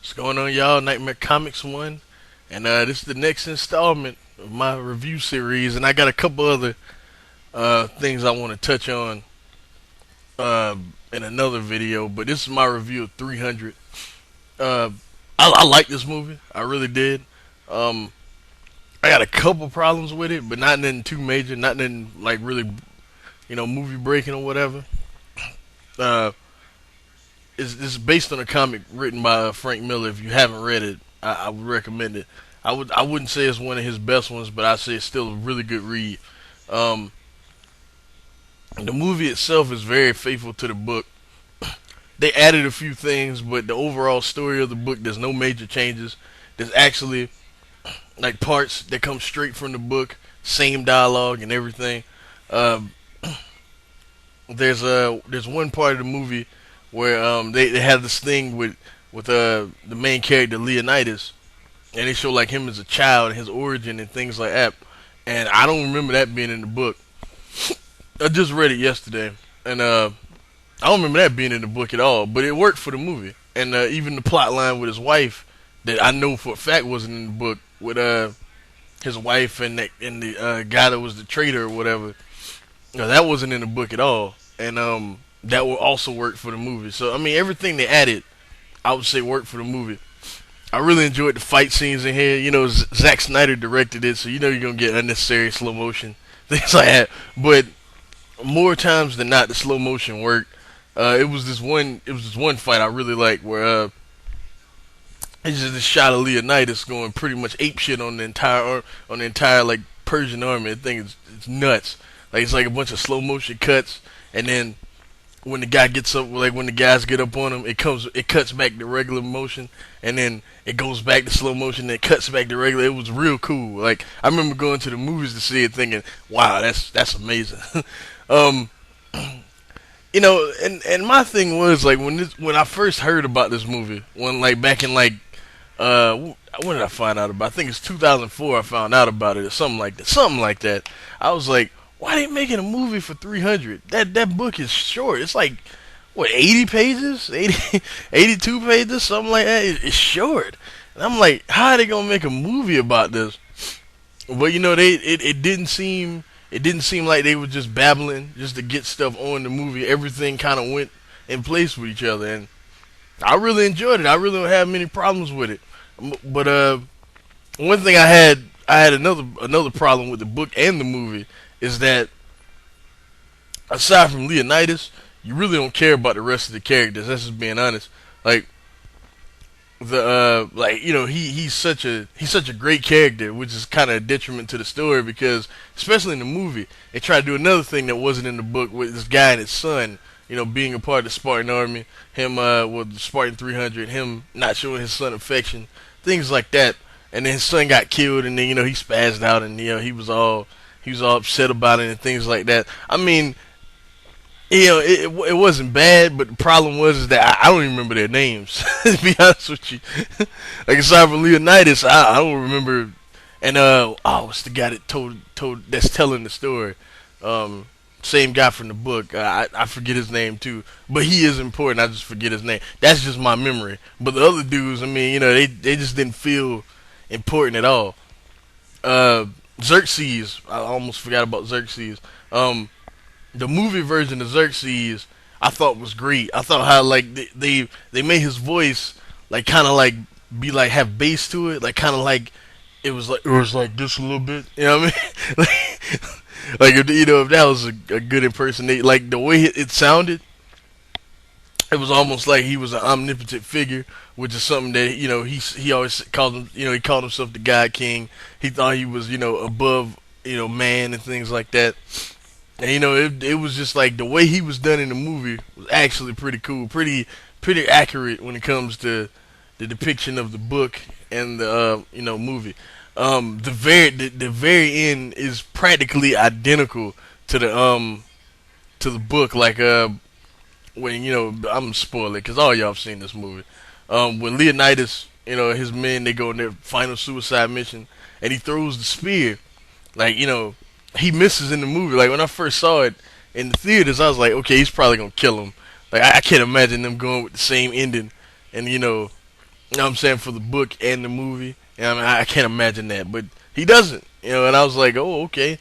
What's going on, y'all? Nightmare Comics 1. And this is the next installment of my review series. And I got a couple other things I want to touch on uh, in another video. But this is my review of 300. Uh, I like this movie. I really did. Um, I got a couple problems with it, but not nothing too major. Not nothing like really, movie breaking or whatever. Uh, it's based on a comic written by Frank Miller. If you haven't read it, I would recommend it. I wouldn't say it's one of his best ones, but I say it's still a really good read. Um, the movie itself is very faithful to the book. They added a few things, but the overall story of the book, there's no major changes. There's actually like parts that come straight from the book, same dialogue and everything. Um, there's one part of the movie where they have this thing with the main character Leonidas, and they show like him as a child and his origin and things like that. And I don't remember that being in the book. I just read it yesterday, and I don't remember that being in the book at all. But it worked for the movie, and even the plot line with his wife that I know for a fact wasn't in the book with his wife and the guy that was the traitor or whatever. That wasn't in the book at all, and that will also work for the movie. So I mean, everything they added, I would say worked for the movie. I really enjoyed the fight scenes in here. Zack Snyder directed it, so you're gonna get unnecessary slow motion, things like that. But more times than not, the slow motion worked. It was this one fight I really liked where it's just this shot of Leonidas going pretty much ape shit on the entire like Persian army. I think it's nuts. Like it's like a bunch of slow motion cuts, and then when the guy gets up, like when the guys get up on him, it cuts back to regular motion, and then it goes back to slow motion, and it cuts back to regular. It was real cool. Like I remember going to the movies to see it, thinking, "Wow, that's amazing." um, and my thing was like when I first heard about this movie, when like back in like when did I find out about? I think it's 2004. I found out about it or something like that. Something like that. I was like, why they making a movie for 300? That book is short. It's like what 80 pages, 82 pages, something like that. It's short. And I'm like, how are they gonna make a movie about this? But it didn't seem like they were just babbling just to get stuff on the movie. Everything kind of went in place with each other, and I really enjoyed it. I really don't have many problems with it. But one thing I had another problem with the book and the movie is that aside from Leonidas, you really don't care about the rest of the characters. That's just being honest. Like he's such a great character, which is kind of a detriment to the story because especially in the movie, they try to do another thing that wasn't in the book with this guy and his son. Being a part of the Spartan army, him with the Spartan 300, him not showing his son affection, things like that. And then his son got killed, and then he spazzed out, and he was all upset about it and things like that. I mean, it wasn't bad, but the problem was is that I don't even remember their names. To be honest with you, like aside from Leonidas, I don't remember. And what's the guy that told that's telling the story? Same guy from the book. I forget his name too, but he is important. I just forget his name. That's just my memory. But the other dudes, I mean, they just didn't feel important at all. Xerxes, I almost forgot about Xerxes. The movie version of Xerxes, I thought was great. I thought how like they made his voice like kind of like be like have bass to it, like kind of like it was like this a little bit. You know what I mean? Like if that was a good impersonate, like the way it sounded, it was almost like he was an omnipotent figure, which is something that he always called him. He called himself the God King. He thought he was above man and things like that. And it was just like the way he was done in the movie was actually pretty cool, pretty accurate when it comes to the depiction of the book and the movie. The very end is practically identical to the book. Like when I'm gonna spoil it because all y'all have seen this movie. When Leonidas, his men, they go on their final suicide mission, and he throws the spear. Like he misses in the movie. Like when I first saw it in the theaters, I was like, okay, he's probably gonna kill him. Like I can't imagine them going with the same ending, and You know what I'm saying, for the book and the movie. And I mean, I can't imagine that, but he doesn't. You know, and I was like, oh, okay.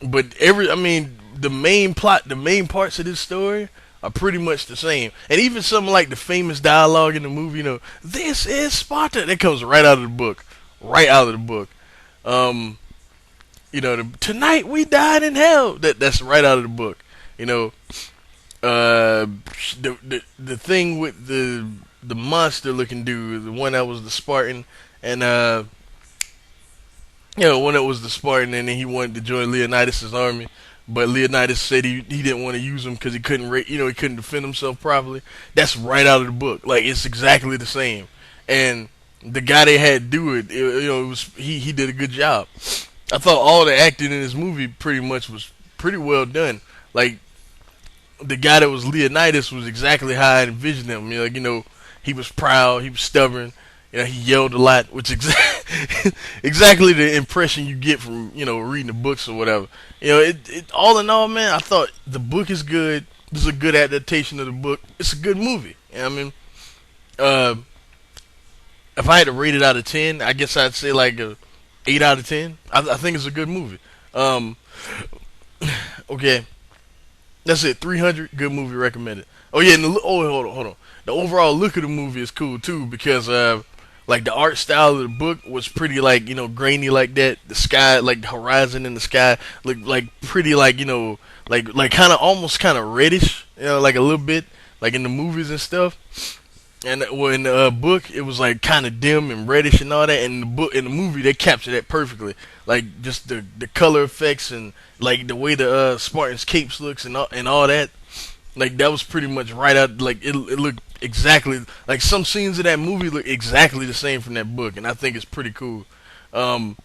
But I mean, the main plot, the main parts of this story are pretty much the same. And even something like the famous dialogue in the movie, this is Sparta, that comes right out of the book, right out of the book. Um, tonight we died in hell. That's right out of the book. You know, the thing with the monster looking dude, the one that was the Spartan, and when it was the Spartan, and then he wanted to join Leonidas' army, but Leonidas said he didn't want to use him because he couldn't he couldn't defend himself properly. That's right out of the book. Like, it's exactly the same, and the guy they had do it was he did a good job. I thought all the acting in this movie pretty much was pretty well done. Like, the guy that was Leonidas was exactly how I envisioned him. He was proud, he was stubborn. He yelled a lot, which exactly the impression you get from reading the books or whatever. All in all, man, I thought the book is good. This is a good adaptation of the book. It's a good movie. I mean, uh, if I had to rate it out of 10, I guess I'd say like a 8 out of 10. I think it's a good movie. Um, okay, that's it. 300, good movie, recommended. Oh yeah, and hold on. The overall look of the movie is cool too because like the art style of the book was pretty like grainy like that. The sky, like the horizon in the sky, looked like pretty like like kind of almost kind of reddish, like a little bit like in the movies and stuff. And in the book, it was like kind of dim and reddish and all that. And in the movie, they captured that perfectly. Like just the color effects and like the way the Spartans' capes looks and all that. Like that was pretty much right out. Like it looked exactly like some scenes of that movie look exactly the same from that book, and I think it's pretty cool. Um,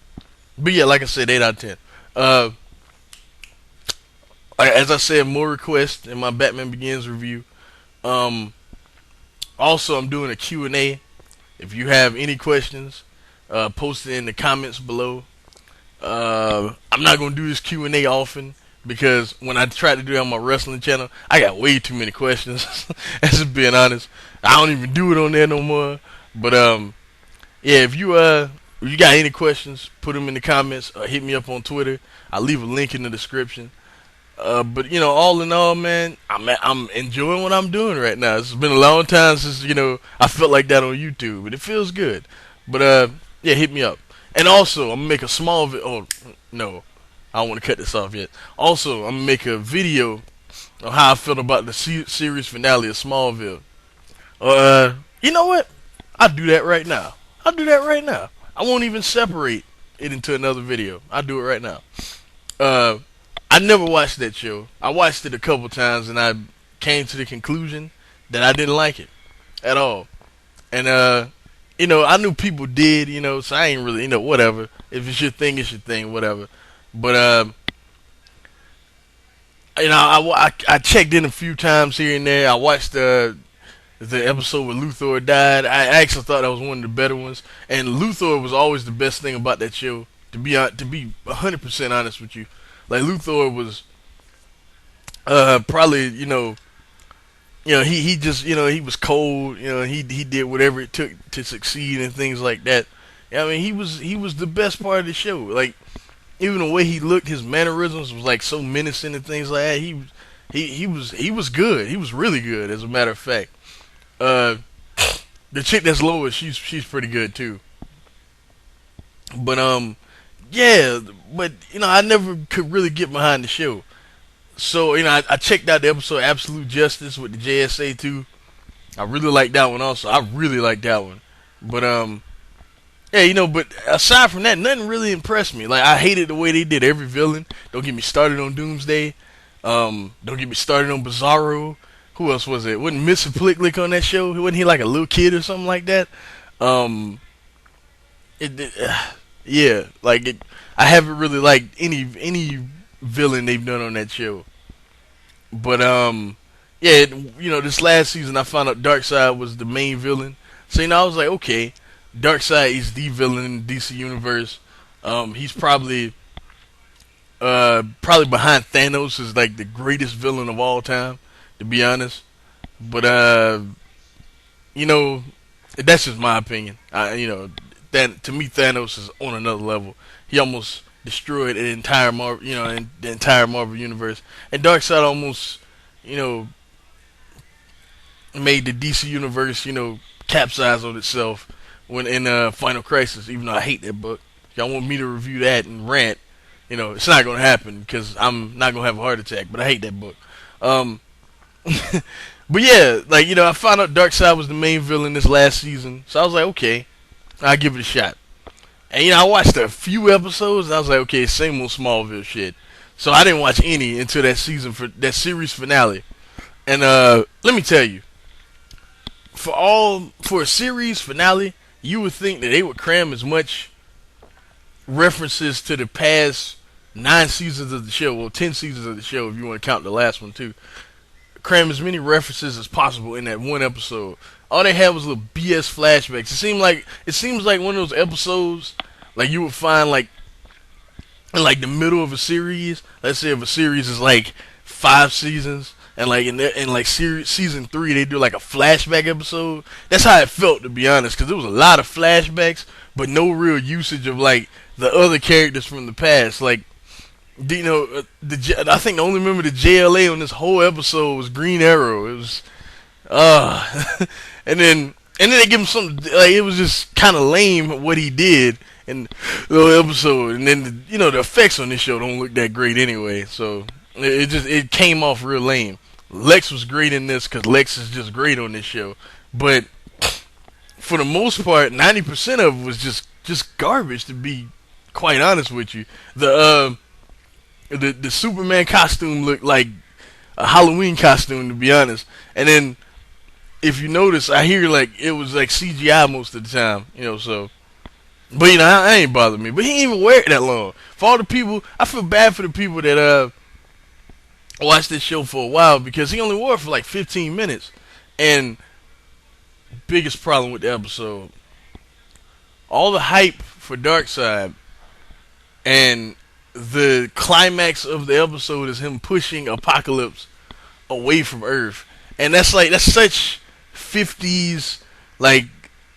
but yeah, like I said, 8 out of 10. Uh, as I said, more requests in my Batman Begins review. Um, Also, I'm doing a Q&A. If you have any questions, post it in the comments below. I'm not gonna do this Q&A often because when I tried to do it on my wrestling channel, I got way too many questions. That's just being honest. I don't even do it on there no more. But yeah, if you got any questions, put them in the comments or hit me up on Twitter. I'll leave a link in the description. But all in all, man, I'm enjoying what I'm doing right now. It's been a long time since I felt like that on YouTube, and it feels good. But yeah, hit me up. And also, I'm gonna make a small Oh no, I don't want to cut this off yet. Also, I'm gonna make a video on how I felt about the series finale of Smallville. You know what? I'll do that right now. I'll do that right now. I won't even separate it into another video. I'll do it right now. Uh. I never watched that show. I watched it a couple times and I came to the conclusion that I didn't like it at all. And I knew people did, so I ain't really, whatever. If it's your thing, it's your thing, whatever. But I checked in a few times here and there. I watched the episode where Luthor died. I actually thought that was one of the better ones. And Luthor was always the best thing about that show. To be 100% honest with you. Like Luthor was probably he just he was cold, he did whatever it took to succeed and things like that. I mean, he was the best part of the show. Like, even the way he looked, his mannerisms was like so menacing and things like that. He was good. He was really good, as a matter of fact. The chick that's Lois, she's pretty good too. But yeah, but I never could really get behind the show. So I checked out the episode Absolute Justice with the JSA too. I really like that one also. I really like that one. But yeah, but aside from that, nothing really impressed me. Like, I hated the way they did every villain. Don't get me started on Doomsday. Don't get me started on Bizarro. Who else was it? Wasn't Mr. Plicklick on that show? Wasn't he like a little kid or something like that? Um, it yeah, like I haven't really liked any villain they've done on that show. But yeah, this last season I found out Darkseid was the main villain. So I was like, okay, Darkseid is the villain in the DC universe. He's probably behind Thanos as like the greatest villain of all time, to be honest. But you know, That's just my opinion. That to me, Thanos is on another level. He almost destroyed an entire Marvel, the entire Marvel universe, and Darkseid almost, you know, made the DC universe, capsize on itself when in Final Crisis. Even though I hate that book, y'all want me to review that and rant, it's not gonna happen because I'm not gonna have a heart attack. But I hate that book. Um, but yeah, I found out Darkseid was the main villain this last season, so I was like, okay, I'll give it a shot. And I watched a few episodes, and I was like, okay, same old Smallville shit. So I didn't watch any until that series finale. And let me tell you, for a series finale, you would think that they would cram as much references to the past 9 seasons of the show, well, 10 seasons of the show if you want to count the last one too. Cram as many references as possible in that one episode. All they had was little BS flashbacks. It seems like one of those episodes like you would find like in like the middle of a series. Let's say if a series is like 5 seasons, and like in like season 3 they do like a flashback episode. That's how it felt, to be honest, because there was a lot of flashbacks, but no real usage of like the other characters from the past. Like, I think the only member of the JLA on this whole episode was Green Arrow. It was and then they give him something like it was just kind of lame what he did in the whole episode. And then the effects on this show don't look that great anyway, so it came off real lame. Lex was great in this because Lex is just great on this show, but for the most part, 90% of it was just garbage. To be quite honest with you, the Superman costume looked like a Halloween costume, to be honest. And then if you notice, I hear like it was like CGI most of the time, So, but I ain't bothered me. But he ain't even wear it that long. For all the people, I feel bad for the people that watched this show for a while because he only wore it for like 15 minutes. And biggest problem with the episode, all the hype for Darkseid, and the climax of the episode is him pushing Apocalypse away from Earth, and that's such 50s, like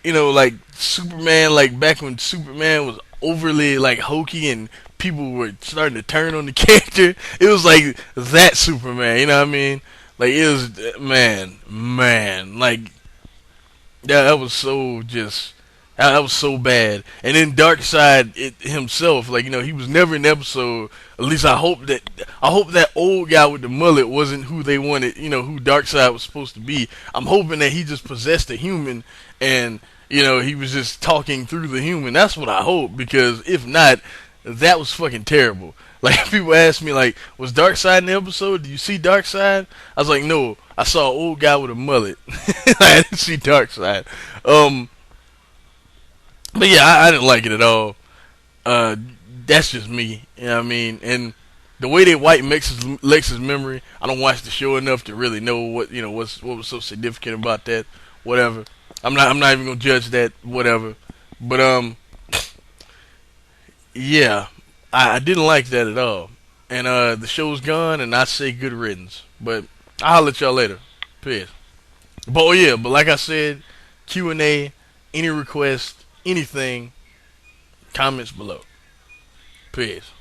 like Superman, like back when Superman was overly like hokey and people were starting to turn on the character. It was like that Superman, you know what I mean? Like it was man, like that was so just. That was so bad. And then Darkseid himself, like he was never in the episode. At least I hope that old guy with the mullet wasn't who they wanted. Who Darkseid was supposed to be. I'm hoping that he just possessed a human, and he was just talking through the human. That's what I hope, because if not, that was fucking terrible. Like people ask me, like, was Darkseid in the episode? Do you see Darkseid? I was like, no, I saw an old guy with a mullet. I didn't see Darkseid. But yeah, I didn't like it at all. That's just me, you know what I mean? And the way they wipe Lex's memory, I don't watch the show enough to really know what what was so significant about that. Whatever. I'm not even gonna judge that. Whatever. But yeah, I didn't like that at all. And the show's gone, and I say good riddance. But I'll holler at y'all later. Peace. But but like I said, Q&A, any requests, anything, comments below. Peace.